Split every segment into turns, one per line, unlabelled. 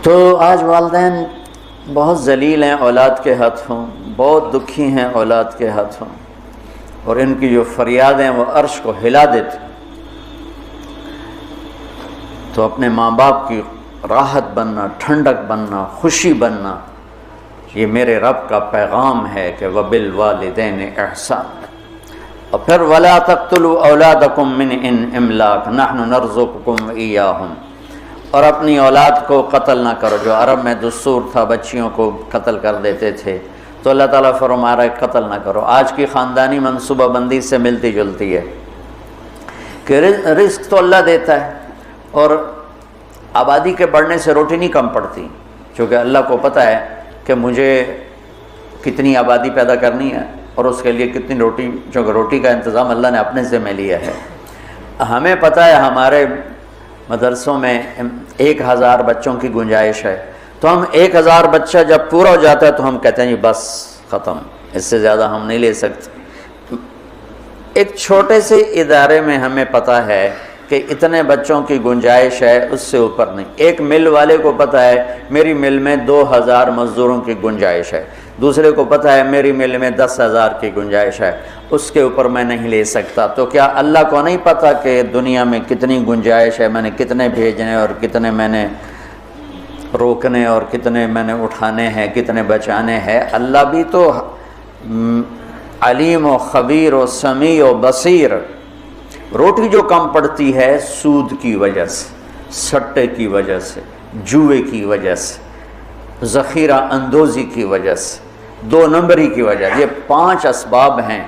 تو آج والدین بہت ذلیل ہیں اولاد کے ہاتھوں، بہت دکھی ہیں اولاد کے ہاتھوں، اور ان کی جو فریادیں وہ عرش کو ہلا دیتی۔ تو اپنے ماں باپ کی راحت بننا، ٹھنڈک بننا، خوشی بننا، یہ میرے رب کا پیغام ہے کہ وَبِالْوَالِدَيْنِ إِحْسَانًا۔ اور پھر وَلَا تَقْتُلُوا أَوْلَادَكُم مِّنْ إِمْلَاقٍ نَحْنُ نَرْزُقُكُمْ وَإِيَّاهُمْ۔ اور اپنی اولاد کو قتل نہ کرو، جو عرب میں دستور تھا بچیوں کو قتل کر دیتے تھے، تو اللہ تعالیٰ فرما رہا ہے قتل نہ کرو۔ آج کی خاندانی منصوبہ بندی سے ملتی جلتی ہے کہ رزق تو اللہ دیتا ہے، اور آبادی کے بڑھنے سے روٹی نہیں کم پڑتی، چونکہ اللہ کو پتہ ہے کہ مجھے کتنی آبادی پیدا کرنی ہے اور اس کے لیے کتنی روٹی، چونکہ روٹی کا انتظام اللہ نے اپنے ذمہ لیا ہے۔ ہمیں پتہ ہے ہمارے مدرسوں میں 1000 بچوں کی گنجائش ہے، تو ہم 1000 بچہ جب پورا ہو جاتا ہے تو ہم کہتے ہیں جی بس ختم، اس سے زیادہ ہم نہیں لے سکتے۔ ایک چھوٹے سے ادارے میں ہمیں پتہ ہے کہ اتنے بچوں کی گنجائش ہے، اس سے اوپر نہیں۔ ایک مل والے کو پتہ ہے میری مل میں 2000 مزدوروں کی گنجائش ہے، دوسرے کو پتہ ہے میری مل میں 10,000 کی گنجائش ہے، اس کے اوپر میں نہیں لے سکتا۔ تو کیا اللہ کو نہیں پتہ کہ دنیا میں کتنی گنجائش ہے، میں نے کتنے بھیجنے اور کتنے میں نے روکنے اور کتنے میں نے اٹھانے ہیں، کتنے بچانے ہیں؟ اللہ بھی تو علیم و خبیر و سمیع و بصیر۔ روٹی جو کم پڑتی ہے سود کی وجہ سے، سٹے کی وجہ سے، جوئے کی وجہ سے، ذخیرہ اندوزی کی وجہ سے، 2 نمبری کی وجہ سے، یہ 5 اسباب ہیں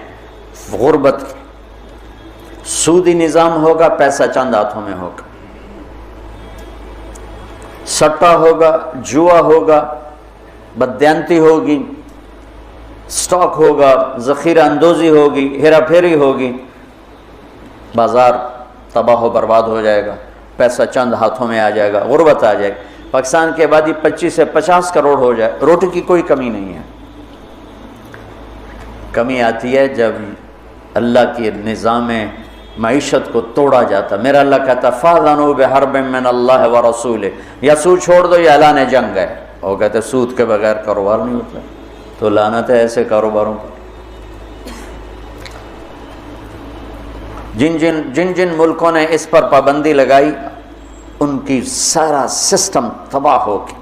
غربت کی۔ سودی نظام ہوگا، پیسہ چند ہاتھوں میں ہوگا، سٹا ہوگا، جوا ہوگا، بددیانتی ہوگی، سٹاک ہوگا، ذخیرہ اندوزی ہوگی، ہیرا پھیری ہوگی، بازار تباہ و برباد ہو جائے گا، پیسہ چند ہاتھوں میں آ جائے گا، غربت آ جائے گی۔ پاکستان کی آبادی 25 سے 50 کروڑ ہو جائے، روٹی کی کوئی کمی نہیں ہے۔ کمی آتی ہے جب اللہ کے نظام معیشت کو توڑا جاتا۔ میرا اللہ کہتا فَأْذَنُوا بِحَرْبٍ مِّنَ اللَّهِ وَرَسُولِهِ، یا سود چھوڑ دو یا اعلان جنگ ہے۔ وہ کہتے سود کے بغیر کاروبار نہیں ہوتا، تو لعنت ہے ایسے کاروباروں پر۔ جن جن ملکوں نے اس پر پابندی لگائی ان کی سارا سسٹم تباہ ہو گیا۔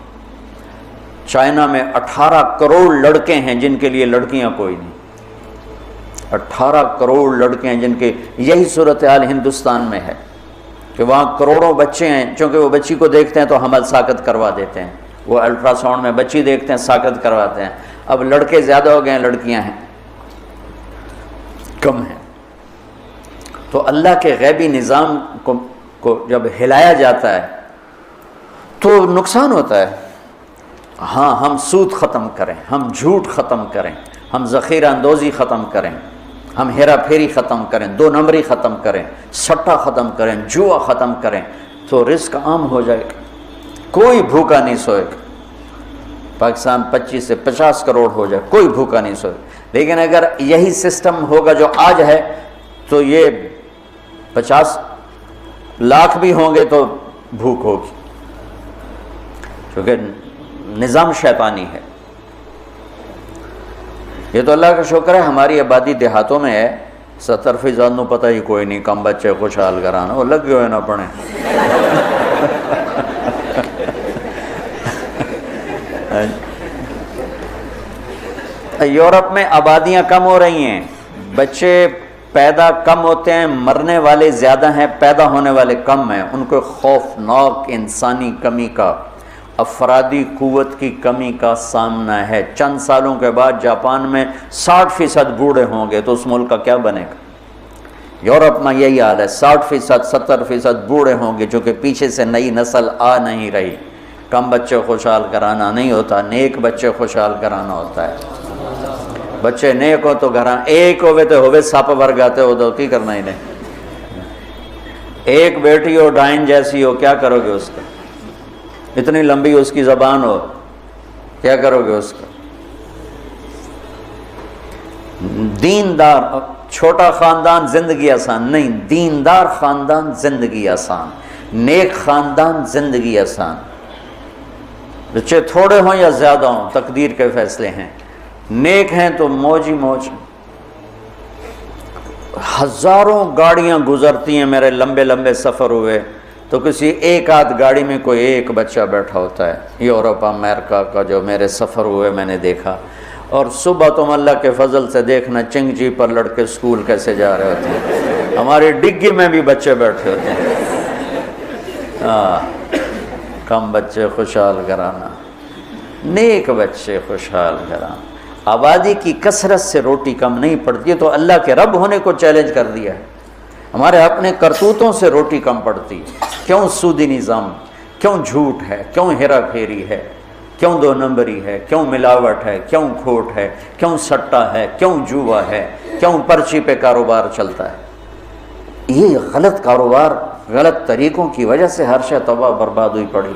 چائنا میں 18 کروڑ لڑکے ہیں جن کے لیے لڑکیاں کوئی نہیں، 18 کروڑ لڑکے ہیں جن کے، یہی صورتحال ہندوستان میں ہے کہ وہاں کروڑوں بچے ہیں، چونکہ وہ بچی کو دیکھتے ہیں تو حمل ساقط کروا دیتے ہیں، وہ الٹرا ساؤنڈ میں بچی دیکھتے ہیں ساقط کرواتے ہیں۔ اب لڑکے زیادہ ہو گئے ہیں، لڑکیاں ہیں کم ہیں۔ تو اللہ کے غیبی نظام کو جب ہلایا جاتا ہے تو نقصان ہوتا ہے۔ ہاں ہم سود ختم کریں، ہم جھوٹ ختم کریں، ہم ذخیرہ اندوزی ختم کریں، ہم ہیرا پھیری ختم کریں، 2 نمبری ختم کریں، سٹا ختم کریں، جوا ختم کریں، تو رزق عام ہو جائے گا، کوئی بھوکا نہیں سوئے گا۔ پاکستان 25 سے 50 کروڑ ہو جائے، کوئی بھوکا نہیں سوئے گا۔ لیکن اگر یہی سسٹم ہوگا جو آج ہے تو یہ 50 لاکھ بھی ہوں گے تو بھوک ہوگی، کیونکہ نظام شیطانی ہے۔ یہ تو اللہ کا شکر ہے ہماری آبادی دیہاتوں میں ہے، 70% نو پتہ ہی کوئی نہیں، کم بچے خوشحال کرانا، وہ لگ ہوئے نہ پڑھیں۔ یورپ میں آبادیاں کم ہو رہی ہیں، بچے پیدا کم ہوتے ہیں، مرنے والے زیادہ ہیں، پیدا ہونے والے کم ہیں۔ ان کو خوفناک انسانی کمی کا، افرادی قوت کی کمی کا سامنا ہے۔ چند سالوں کے بعد جاپان میں 60% بوڑھے ہوں گے، تو اس ملک کا کیا بنے گا؟ یورپ میں یہی حال ہے، 60%، 70% بوڑھے ہوں گے، چونکہ پیچھے سے نئی نسل آ نہیں رہی۔ کم بچے خوشحال کرانا نہیں ہوتا، نیک بچے خوشحال کرانا ہوتا ہے۔ بچے نیک ہو تو گھراں ایک ہوئے تو ہوئے سپ ورگاتے ہو تو کی کرنا ہی نہیں۔ ایک بیٹی ہو ڈائن جیسی ہو، کیا کرو گے اس کا؟ اتنی لمبی اس کی زبان ہو، کیا کرو گے اس کا؟ دیندار چھوٹا خاندان زندگی آسان نہیں، دیندار خاندان زندگی آسان، نیک خاندان زندگی آسان۔ بچے تھوڑے ہوں یا زیادہ ہوں تقدیر کے فیصلے ہیں، نیک ہیں تو موج ہی موج۔ ہزاروں گاڑیاں گزرتی ہیں، میرے لمبے لمبے سفر ہوئے تو کسی ایک آدھ گاڑی میں کوئی ایک بچہ بیٹھا ہوتا ہے، یورپ امریکہ کا جو میرے سفر ہوئے میں نے دیکھا۔ اور صبح تم اللہ کے فضل سے دیکھنا چنگجی پر لڑکے اسکول کیسے جا رہے ہوتے ہیں، ہماری ڈگی میں بھی بچے بیٹھے ہوتے ہیں۔ کم بچے خوشحال گھرانہ، نیک بچے خوشحال گھرانہ۔ آبادی کی کثرت سے روٹی کم نہیں پڑتی ہے، تو اللہ کے رب ہونے کو چیلنج کر دیا ہے۔ ہمارے اپنے کرتوتوں سے روٹی کم پڑتی ہے۔ کیوں سودی نظام، کیوں جھوٹ ہے، کیوں ہیرا پھیری ہے، کیوں دو نمبری ہے، کیوں ملاوٹ ہے، کیوں کھوٹ ہے، کیوں سٹا ہے، کیوں جوا ہے، کیوں پرچی پہ کاروبار چلتا ہے۔ یہ غلط کاروبار، غلط طریقوں کی وجہ سے ہر شے تباہ برباد ہوئی پڑی۔